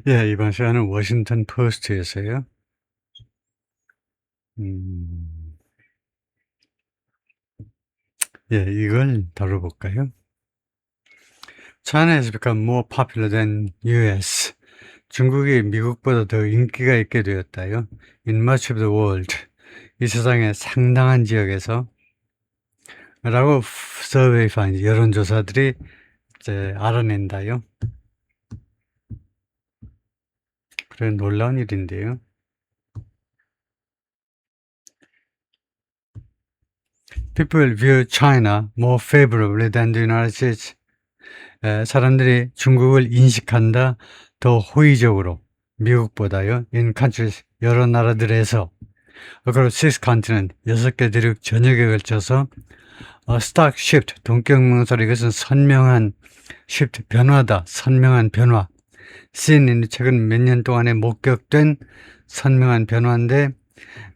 예, 이번 시간은 워싱턴 포스트에서요. 음, 예, 이걸 다뤄볼까요? China has become more popular than US. 중국이 미국보다 더 인기가 있게 되었다요. In much of the world. 이 세상의 상당한 지역에서 라고 서베이 파인드, 여론조사들이 이제 알아낸다요. 그래, 놀라운 일인데요. People view China more favorably than the United States. 사람들이 중국을 인식한다 더 호의적으로 미국보다요. in countries 여러 나라들에서 across 6 continent 6개 대륙 전역에 걸쳐서 stark shift 동격명사로 이것은 선명한 shift 변화다. 선명한 변화. seen 최근 몇 년 동안에 목격된 선명한 변화인데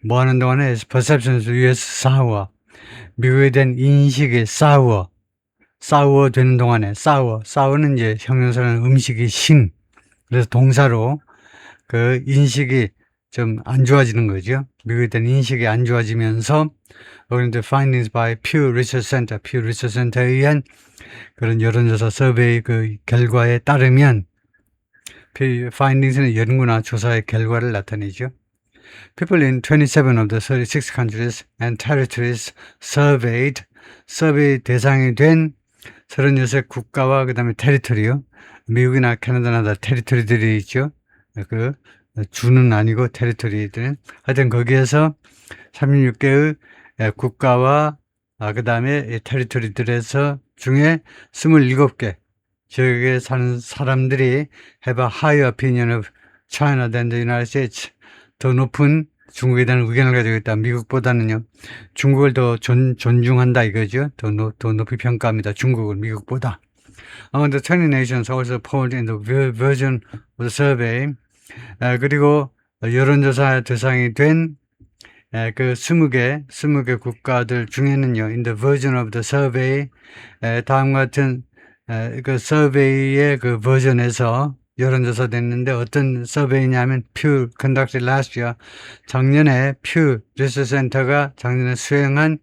뭐 하는 동안에 perceptions US 싸워 미국에 대한 인식이 싸워 되는 동안에 싸우는 이제 형용사는 음식이 신. 그래서 동사로 그 인식이 좀 안 좋아지는 거죠. 미국에 대한 인식이 안 좋아지면서 according to findings by Pew Research Center, Pew Research Center에 의한 그런 여론조사 서베이 그 결과에 따르면 findings는 연구나 조사의 결과를 나타내죠. People in 27 of the 36 countries and territories surveyed, 서베이 대상이 된 36 국가와 그 다음에 테리토리요. 미국이나 캐나다나 다 테리토리들이 있죠. 그 주는 아니고 테리토리들은 하여튼 거기에서 36개의 국가와 그 다음에 테리토리들에서 중에 27개 지역에 사는 사람들이 have a higher opinion of China than the United States. 더 높은 중국에 대한 의견을 가지고 있다. 미국보다는요. 중국을 더 존중한다 이거죠. 더 높이 평가합니다. 중국을 미국보다. Among the 20 nations also polled in the version of the survey. 그리고 여론조사 대상이 된 그 20개 국가들 중에는요. In the version of the survey. 다음과 같은 그 서베이의 그 버전에서 여론조사 됐는데 어떤 서베이냐면 Pew conducted last year. 작년에 Pew Research Center가 작년에 수행한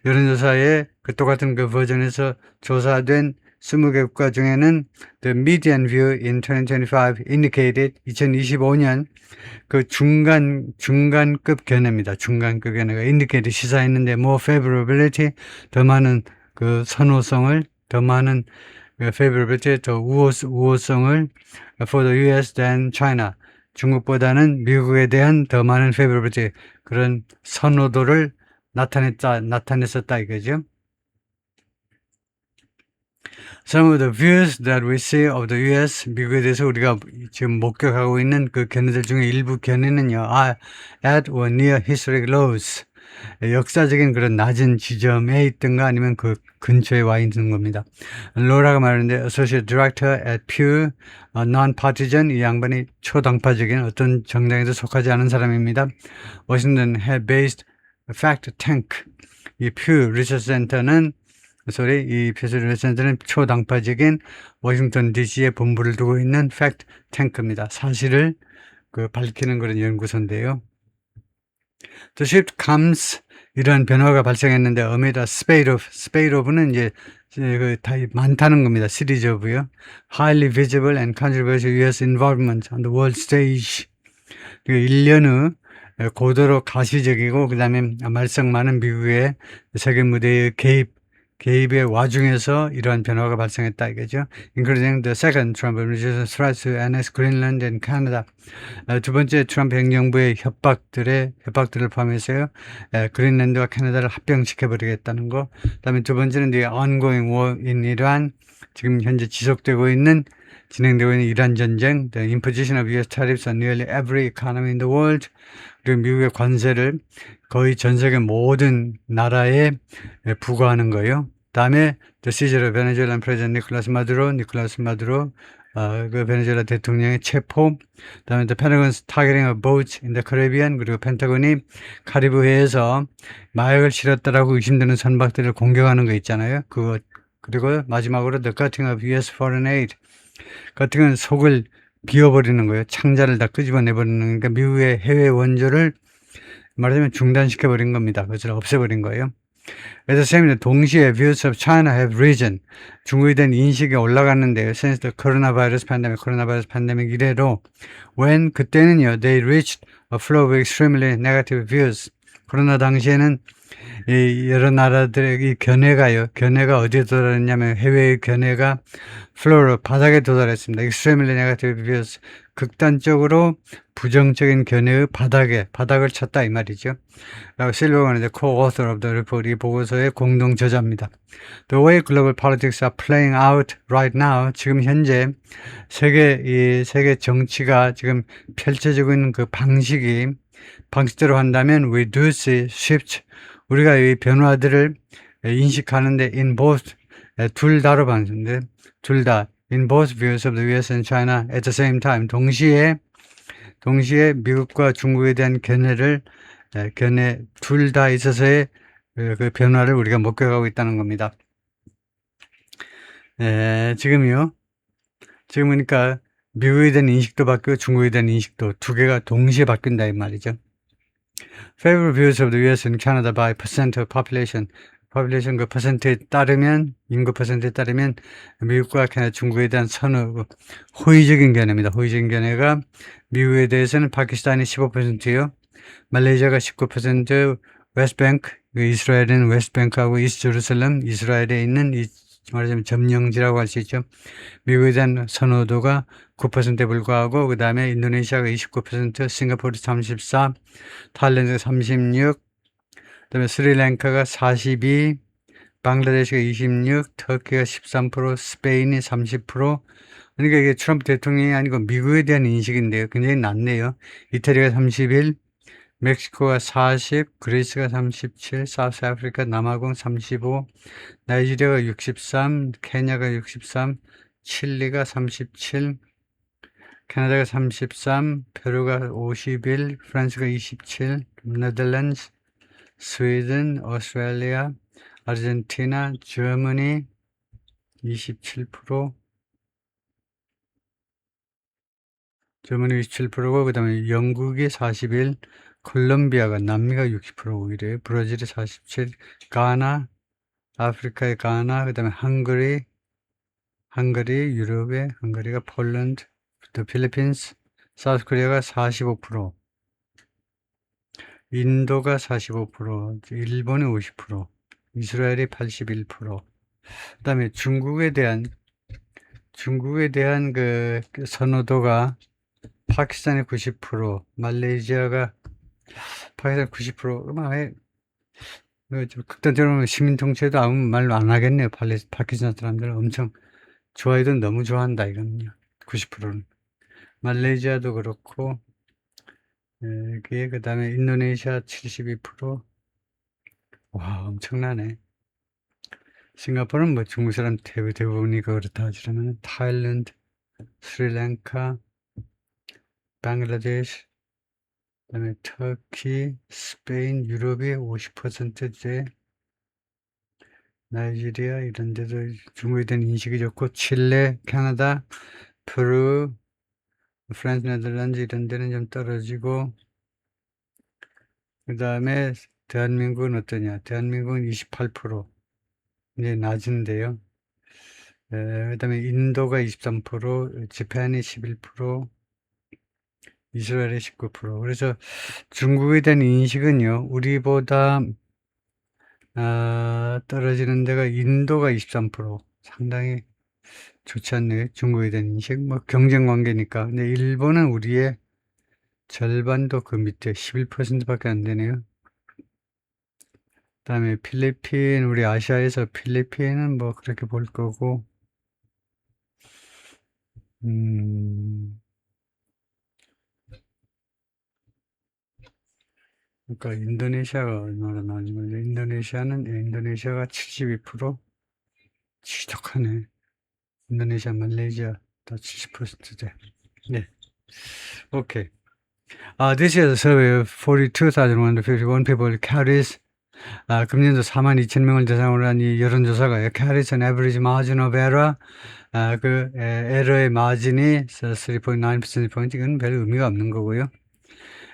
여론조사의 그 똑같은 그 버전에서 조사된 20개 국가 중에는 the median view in 2025 indicated 2025년 그 중간급 견해입니다. 중간급 견해가 indicated 시사했는데 more favorability 더 많은 그 선호성을 더 많은 favorability 더 우호성을 for the US than China 중국보다는 미국에 대한 더 많은 favorability 그런 선호도를 나타냈었다 이거죠. Some of the views that we see of the US, 미국에 대해서 우리가 지금 목격하고 있는 그 견해들 중에 일부 견해는요, are at or near historic lows. 역사적인 그런 낮은 지점에 있든가 아니면 그 근처에 와 있는 겁니다. 로라가 말하는데 Associate Director at Pew, Non-Partisan, 이 양반이 초당파적인 어떤 정당에도 속하지 않은 사람입니다. Washington had based fact tank. 이 Pew Research Center는 이 Pew Research Center는 초당파적인 워싱턴 DC에 본부를 두고 있는 팩트 탱크입니다. 사실을 그 밝히는 그런 연구소인데요. The shift comes 이런 변화가 발생했는데 amid a spate of는 이제 그 다 많다는 겁니다. series of요. highly visible and controversial US involvement on the world stage. 1년 후 고도로 가시적이고 그 다음에 말썽 많은 미국의 세계 무대의 개입의 와중에서 이러한 변화가 발생했다 이거죠. Including the second Trump administration threats to annex Greenland and Canada. 두 번째 트럼프 행정부의 협박들을 포함해서요. 그린랜드와 캐나다를 합병시켜버리겠다는 거. 그다음에 두 번째는 the ongoing war in Iran. 지금 현재 진행되고 있는 이란 전쟁, the imposition of US tariffs on nearly every economy in the world. 그리고 미국의 관세를 거의 전 세계 모든 나라에 부과하는 거예요. 다음에 the seizure of Venezuelan President Nicolas Maduro, 그 베네수엘라 대통령의 체포. 다음에 the Pentagon's targeting of boats in the Caribbean. 그리고 펜타곤이 카리브해에서 마약을 실었다라고 의심되는 선박들을 공격하는 거 있잖아요. 그거. 그리고 마지막으로 the cutting of US foreign aid. cutting은 속을 비워버리는 거예요. 창자를 다 끄집어내버리는, 그러니까 미국의 해외 원조를 말하자면 중단시켜버린 겁니다. 그것을 없애버린 거예요. 그래서 쌤이 동시에 views of China have risen. 중국에 대한 인식이 올라갔는데요. since the coronavirus pandemic, 코로나 바이러스 팬데믹 이래로 when 그때는요, they reached a flow of extremely negative views. 코로나 당시에는 이 여러 나라들의 이 견해가 어디에 도달했냐면 해외의 견해가 플로어 바닥에 도달했습니다. extremely negative views. 극단적으로 부정적인 견해의 바닥을 쳤다 이 말이죠. 라고 실버가 이제 co-author of the report 이 보고서의 공동 저자입니다. The way global politics are playing out right now. 지금 현재 세계 정치가 지금 펼쳐지고 있는 그 방식대로 한다면 we do see shift. 우리가 이 변화들을 인식하는데 in both 둘 다로 봤는데 둘 다 in both views of the US and China at the same time 동시에 미국과 중국에 대한 견해 둘 다 있어서의 그 변화를 우리가 목격하고 있다는 겁니다. 지금 그러니까 미국에 대한 인식도 바뀌고 중국에 대한 인식도 두 개가 동시에 바뀐다 이 말이죠. Favorable views of the US and Canada by percent of population. population 그 퍼센트에 따르면 인구 퍼센트에 따르면 미국과 캐나다, 중국에 대한 호의적인 견해입니다. 호의적인 견해가 미국에 대해서는 파키스탄이 15%요. 말레이시아가 19%, 웨스트뱅크, 이스라엘은 웨스트뱅크하고 이스트제루살렘, 이스라엘에 있는 말하자면 점령지라고 할 수 있죠. 미국에 대한 선호도가 9%에 불과하고 그 다음에 인도네시아가 29%, 싱가포르 34, 타일랜드가 36, 그 다음에 스리랑카가 42, 방글라데시가 26, 터키가 13%, 스페인이 30%. 그러니까 이게 트럼프 대통령이 아니고 미국에 대한 인식인데요. 굉장히 낮네요. 이태리가 31, 멕시코가 40, 그리스가 37, 사우스 아프리카 남아공 35, 나이지리아가 63, 케냐가 63, 칠리가 37, 캐나다가 33, 페루가 51, 프랑스가 27, 네덜란드, 스웨덴, 오스트레일리아, 아르헨티나, 저머니 27%, 저머니 27%고 그 다음에 영국이 41, 콜롬비아가 남미가 60%고 이래요. 브라질이 47, 가나, 아프리카의 가나, 그 다음에 헝가리, 유럽의 헝가리가 폴란드, 또 필리핀스, 사우스 코리아가 45%, 인도가 45%, 일본이 50%, 이스라엘이 81%. 그 다음에 중국에 대한 그 선호도가 파키스탄이 90%, 말레이시아가 파키스탄 90%. 음악에 좀 극단적으로 시민 통치에도 아무 말로 안 하겠네요. 파키스탄 사람들 엄청 좋아해도 너무 좋아한다 이거는요. 90%는. 말레이시아도 그렇고 그 다음에 인도네시아 72%. 와 엄청나네. 싱가포르는 뭐 중국 사람 대부분이 그렇다 하지만 타일랜드, 스리랑카, 방글라데시, 그다음에 터키, 스페인, 유럽이 50%제, 나이지리아 이런 데도 중국에 대한 인식이 좋고 칠레, 캐나다, 페루, 프랑스, 네덜란드 이런 데는 좀 떨어지고 그 다음에 대한민국은 어떠냐? 대한민국은 28%. 이제 낮은데요. 그 다음에 인도가 23%, 재팬이 11%, 이스라엘이 19%. 그래서 중국에 대한 인식은요, 우리보다 떨어지는 데가 인도가 23%. 상당히 좋지 않네요. 중국에 대한 인식. 뭐 경쟁 관계니까. 근데 일본은 우리의 절반도 그 밑에 11%밖에 안 되네요. 그다음에 필리핀, 우리 아시아에서 필리핀은 뭐 그렇게 볼 거고, 그러니까 인도네시아가 얼마나 나는지 인도네시아가 72%? 지독하네. 인도네시아, 말레이시아 다 70%대. 네. 오케이. This is a survey of 42,151 people carries 금년도 42,000명을 대상으로 한 이 여론조사가 Carries an average margin of error. 에러의 마진이 3.9%포인트. 이건 별 의미가 없는 거고요.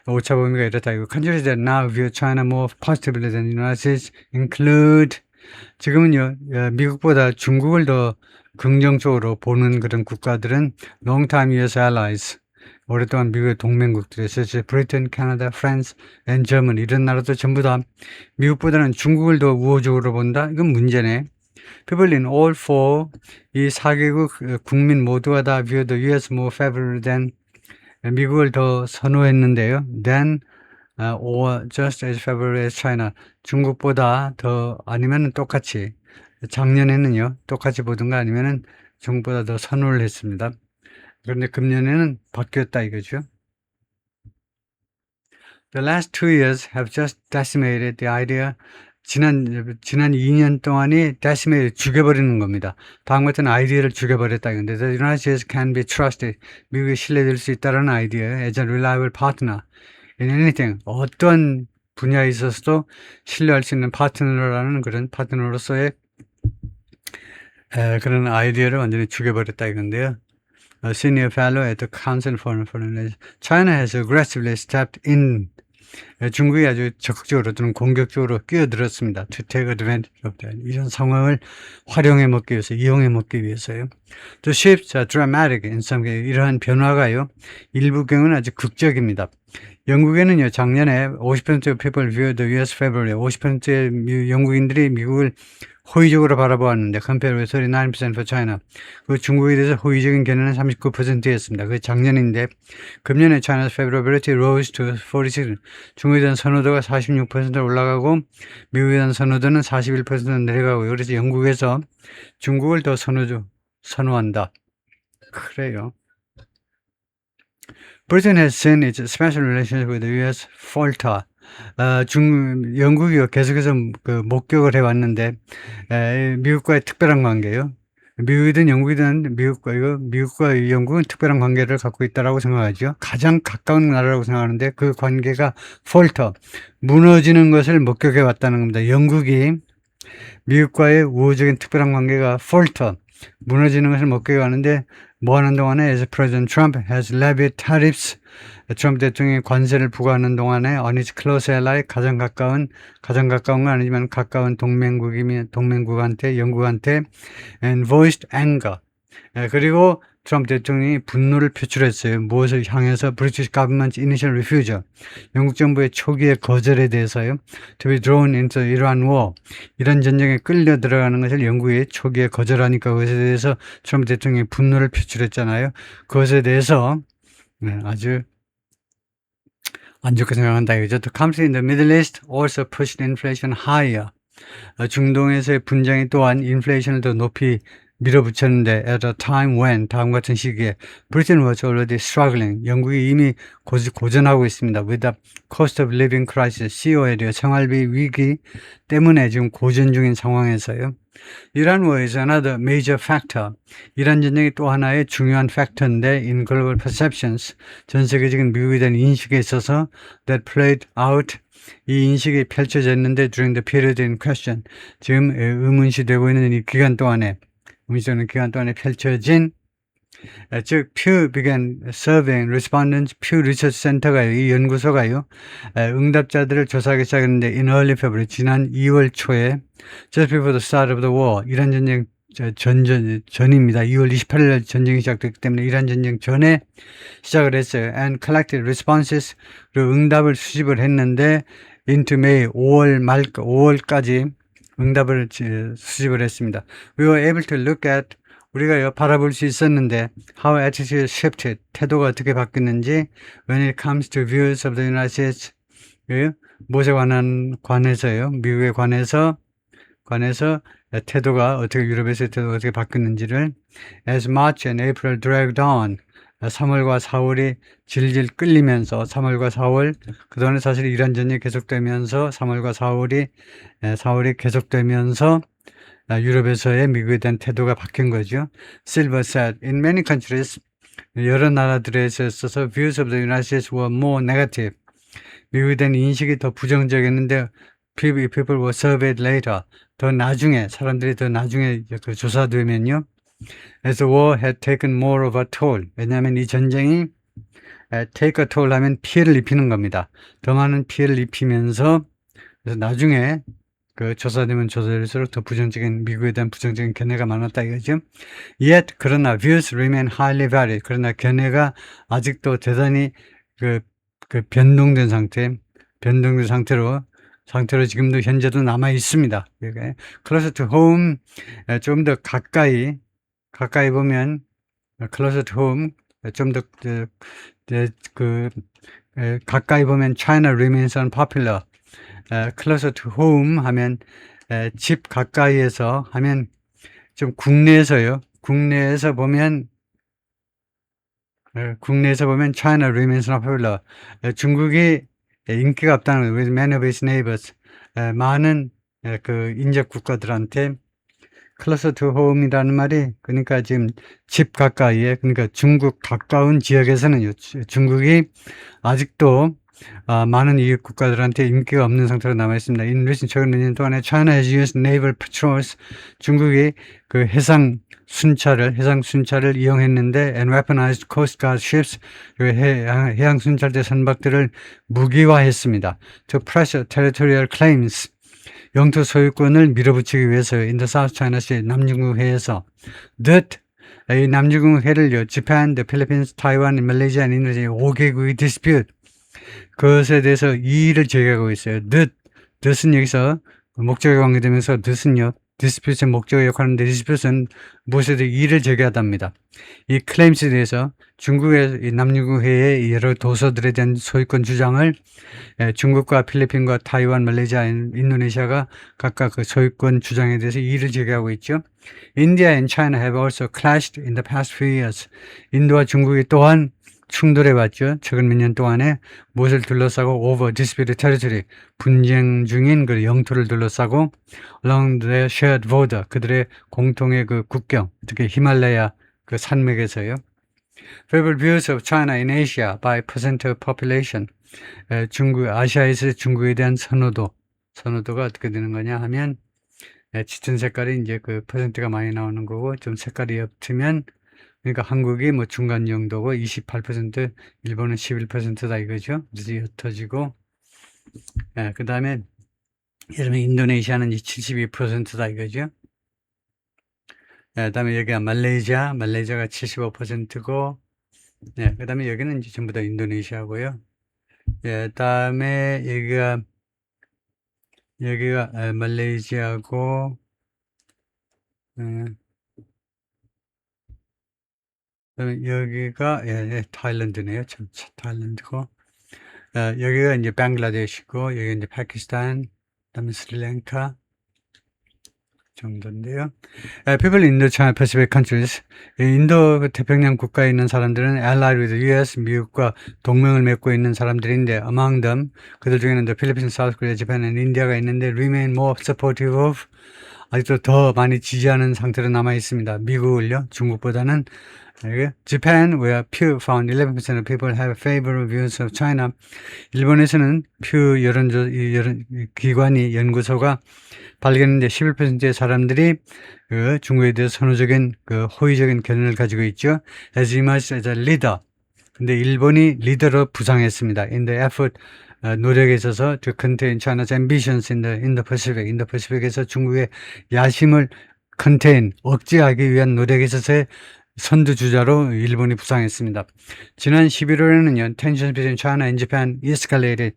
오차 범위가 이렇다. 이거 countries that now view China more positively than the United States include. 지금은요, 미국보다 중국을 더 긍정적으로 보는 그런 국가들은 long-time US allies. 오랫동안 미국의 동맹국들이 있었죠. 브리튼, 캐나다, 프랑스, and Germany 이런 나라도 전부 다 미국보다는 중국을 더 우호적으로 본다? 이건 문제네. People in all four, 이 4개국 국민 모두가 다 view the US more favorably than 미국을 더 선호했는데요. Then or just as favorably as China. 중국보다 더 아니면 똑같이 작년에는요 똑같이 보든가 아니면은 중국보다 더 선호를 했습니다. 그런데 금년에는 바뀌었다 이거죠. The last 2 years have just decimated the idea. 지난 2년 동안이 decimated, 죽여버리는 겁니다. 다음 같은 아이디어를 죽여버렸다 이건데 the United States can be trusted. 미국이 신뢰될 수 있다는 아이디어 as a reliable partner in anything. 어떤 분야에 있어서도 신뢰할 수 있는 파트너라는 그런 파트너로서의 그런 아이디어를 완전히 죽여버렸다 이건데요. A senior fellow at the Council for Foreign Relations. China has aggressively stepped in. 중국이 아주 적극적으로 또는 공격적으로 끼어들었습니다. To take advantage of that. 이런 상황을 활용해 먹기 위해서, 이용해 먹기 위해서요. The shifts are dramatic in some cases. 이러한 변화가요. 일부 경우는 아주 극적입니다. 영국에는요, 작년에 50% of people view the US favorably. 50%의 영국인들이 미국을 호의적으로 바라보았는데 compared with 39% for China. 그 중국에 대해서 호의적인 견해는 39%였습니다. 그 작년인데 금년에 China's favorability rose to 46. 중국에 대한 선호도가 46% 올라가고 미국에 대한 선호도는 41% 내려가고요. 그래서 영국에서 중국을 더 선호한다. 그래요. Britain has seen its special relationship with the US falter. 영국이 계속해서 목격을 해왔는데, 미국과의 특별한 관계요. 미국이든 영국이든 미국과 영국은 특별한 관계를 갖고 있다라고 생각하죠. 가장 가까운 나라라고 생각하는데 그 관계가 falter, 무너지는 것을 목격해 왔다는 겁니다. 영국이 미국과의 우호적인 특별한 관계가 falter, 무너지는 것을 목격해 왔는데 뭐 하는 동안에 as President Trump has levied tariffs. 트럼프 대통령이 관세를 부과하는 동안에 on its close ally, 가장 가까운 건 아니지만 가까운 동맹국한테, 영국한테 and voiced anger. 그리고 트럼프 대통령이 분노를 표출했어요. 무엇을 향해서? British government's initial refusal. 영국 정부의 초기의 거절에 대해서요. To be drawn into Iran war. 이란 전쟁에 끌려 들어가는 것을 영국이 초기에 거절하니까 그것에 대해서 트럼프 대통령이 분노를 표출했잖아요. 그것에 대해서 아주 안 좋게 생각한다 이거죠. The conflict in the Middle East also pushed inflation higher. 중동에서의 분쟁이 또한 인플레이션을 더 높이 밀어붙였는데 at a time when, 다음 같은 시기에 Britain was already struggling. 영국이 이미 고전하고 있습니다. With the cost of living crisis, COL이요. 생활비 위기 때문에 지금 고전 중인 상황에서요. Iran war is another major factor. 이란 전쟁이 또 하나의 중요한 팩터인데 in global perceptions, 전 세계적인 미국에 대한 인식에 있어서 that played out, 이 인식이 펼쳐졌는데 during the period in question, 지금 의문시되고 있는 이 기간 동안에 펼쳐진, 즉 Pew began surveying respondents. Pew Research Center가요, 이 연구소가요, 응답자들을 조사하기 시작했는데 in early February, 지난 2월 초에 just before the start of the war, 이란 전쟁 전입니다. 2월 28일 전쟁이 시작됐기 때문에 이란 전쟁 전에 시작을 했어요. And collected responses, 그리고 응답을 수집을 했는데 into May, 5월까지 응답을 수집을 했습니다. We were able to look at, 우리가 바라볼 수 있었는데 how attitude shifted, 태도가 어떻게 바뀌었는지 when it comes to views of the United States, 무엇에 관해서요, 미국에 관해서 태도가 어떻게, 유럽에서의 태도가 어떻게 바뀌었는지를 as March and April dragged on, 3월과 4월이 질질 끌리면서 3월과 4월, 그동안에 사실 이란 전쟁이 계속되면서 3월과 4월이 계속되면서 유럽에서의 미국에 대한 태도가 바뀐 거죠. Silver said, in many countries, 여러 나라들에 있어서 views of the United States were more negative. 미국에 대한 인식이 더 부정적이었는데 people were surveyed later. 더 나중에, 사람들이 더 나중에 그 조사되면요. As the war had taken more of a toll. 왜냐하면 이 전쟁이 take a toll 하면 피해를 입히는 겁니다. 더 많은 피해를 입히면서, 그래서 나중에 그 조사되면 조사될수록 더 부정적인, 미국에 대한 부정적인 견해가 많았다 이거죠. Yet, 그러나 views remain highly varied. 그러나 견해가 아직도 대단히 변동된 상태로 지금도 현재도 남아 있습니다. closer to home, 좀 더 가까이 보면, closer to home, 좀 더 가까이 보면 China remains unpopular. closer to home 하면 집 가까이에서 하면 좀 국내에서요. 국내에서 보면 China remains unpopular. 중국이 인기가 없다는 거예요. With many of its neighbors. 많은 그 인접 국가들한테 closer to home이라는 말이, 그러니까 지금 집 가까이에, 그러니까 중국 가까운 지역에서는요, 중국이 아직도 많은 이웃 국가들한테 인기가 없는 상태로 남아 있습니다. In recent 최근 몇 년 동안에 China has used naval patrols. 중국이 그 해상 순찰을 이용했는데, and weaponized coast guard ships, 해양 순찰대 선박들을 무기화했습니다. To pressure territorial claims. 영토 소유권을 밀어붙이기 위해서 in the South China Sea, 남중국해에서 that 이 남중국해를요, Japan, the Philippines, Taiwan, Malaysia, and Indonesia 5개국이 dispute, 그것에 대해서 이의를 제기하고 있어요. that은 여기서 목적에 관계되면서 that은요, dispute의 목적을 역할하는데, dispute는 무엇에 대해 이의를 제기하답니다. 이 claims에 대해서 중국의 이 남중국해의 여러 도서들에 대한 소유권 주장을 중국과 필리핀과 타이완, 말레이시아, 인도네시아가 각각 그 소유권 주장에 대해서 이의를 제기하고 있죠. India and China have also clashed in the past few years. 인도와 중국이 또한 충돌해왔죠. 최근 몇 년 동안에 무엇을 둘러싸고 over disputed territory, 분쟁 중인 그 영토를 둘러싸고 along their shared border, 그들의 공통의 그 국경, 특히 히말라야 그 산맥에서요. Favorable views of China in Asia by percent of population. 아시아에서 중국에 대한 선호도가 어떻게 되는 거냐 하면, 짙은 색깔이 이제 그 퍼센트가 많이 나오는 거고, 좀 색깔이 옅으면, 그러니까 한국이 뭐 중간 정도고 28%, 일본은 11%다 이거죠. 그래서 옅어지고, 그 다음에 예를 들면 인도네시아는 72%다 이거죠. 그 다음에 여기가 말레이시아가 75%고, 그 다음에 여기는 이제 전부 다 인도네시아고요. 그 다음에 여기가 말레이시아고, 그다음에 여기가 타일랜드네요. 타일랜드고, 여기가 이제 방글라데시고, 여기 이제 파키스탄, 그다음에 스리랑카 정도인데요. People in the China Pacific countries, 인도 태평양 국가에 있는 사람들은 allied with the US, 미국과 동맹을 맺고 있는 사람들인데, among them, 그들 중에는 the Philippines, South Korea, Japan, and India가 있는데, remain more supportive of, 아직도 더 많이 지지하는 상태로 남아 있습니다. 미국을요, 중국보다는. Japan, where Pew found 11% of people have favorable views of China. 일본에서는 퓨 기관이 연구소가 발견했는데 11%의 사람들이 그 중국에 대해서 선호적인 그 호의적인 견해를 가지고 있죠. As emerged as a leader. 근데 일본이 리더로 부상했습니다. In the effort, 노력에 있어서 to contain China's ambitions in the Pacific. 인도패시픽에서 중국의 야심을 억제하기 위한 노력에 있어서의 선두주자로 일본이 부상했습니다. 지난 11월에는요, tensions between China and Japan escalated.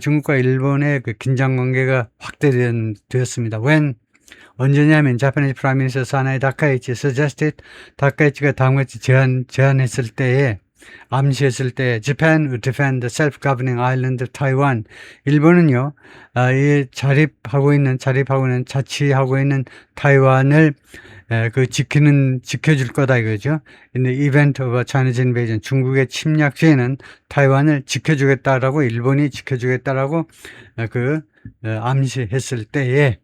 중국과 일본의 그 긴장 관계가 확대되었습니다. 언제냐면 Japanese Prime Minister 사나이 다카이치 suggested, 다카이치가 다음같이 제안했을 때에, 암시했을 때, Japan would defend the self-governing island of Taiwan. 일본은요, 자립하고 있는 자치하고 있는 타이완을 지켜줄 거다 이거죠. In the event of a Chinese invasion, 중국의 침략 시에는 타이완을 지켜주겠다라고, 일본이 지켜주겠다라고 암시했을 때에,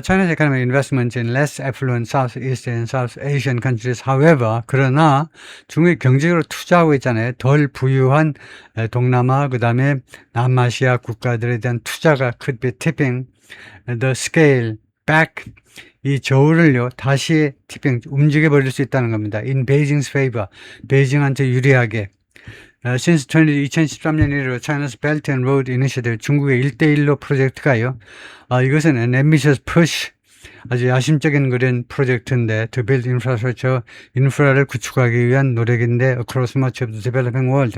China's economic investment in less affluent Southeast and South Asian countries, however, 그러나 중국이 경제적으로 투자하고 있잖아요. 덜 부유한 동남아, 그 다음에 남아시아 국가들에 대한 투자가 could be tipping the scale back. 이 저울을요, 다시 tipping, 움직여버릴 수 있다는 겁니다. In Beijing's favor. 베이징한테 유리하게. Since 2013년 이래로 China's Belt and Road Initiative, 중국의 1대1로 프로젝트가요. 이것은 an ambitious push, 아주 야심적인 그런 프로젝트인데 to build infrastructure, 인프라를 구축하기 위한 노력인데 across much of the developing world.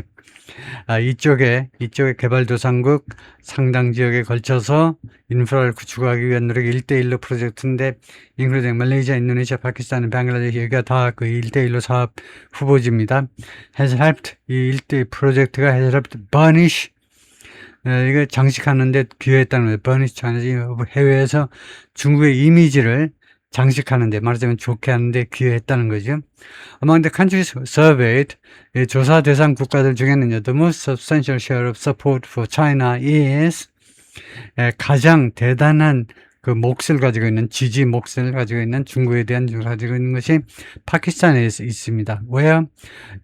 이쪽에 개발도상국 상당 지역에 걸쳐서 인프라를 구축하기 위한 노력이 1대1로 프로젝트인데 including 말레이시아, 인도네시아, 파키스탄, 방글라데시 여기가 다 그 1대1로 사업 후보지입니다. has helped 이 1대1 프로젝트가 has helped burnish 이거 장식하는데 기여했다는 거예요. burnish China 해외에서 중국의 이미지를 장식하는데 말하자면 좋게 하는데 기여했다는 거죠. Among the countries surveyed, 조사 대상 국가들 중에는요, the most substantial share of support for China is 가장 대단한 그 몫을 가지고 있는 지지 몫을 가지고 있는 중국에 대한 가지고 있는 것이 파키스탄에 있습니다. Where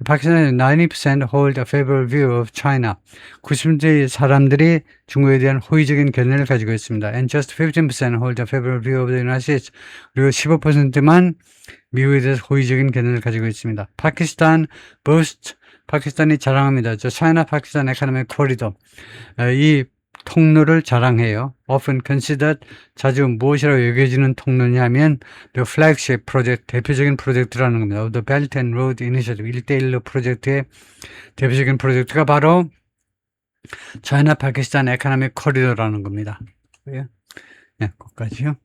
파키스탄의 90% hold a favorable view of China. 90%의 사람들이 중국에 대한 호의적인 견해를 가지고 있습니다. And just 15% hold a favorable view of the United States. 그리고 15%만 미국에 대해서 호의적인 견해를 가지고 있습니다. 파키스탄 boast, 파키스탄이 자랑합니다. 저 China Pakistan Economic Corridor. 이 통로를 자랑해요. Often considered, 자주 무엇이라고 여겨지는 통로냐면 the flagship project, 대표적인 프로젝트라는 겁니다. The Belt and Road Initiative, 1대1로 프로젝트의 대표적인 프로젝트가 바로 China Pakistan Economic Corridor라는 겁니다. 네, 거기까지요.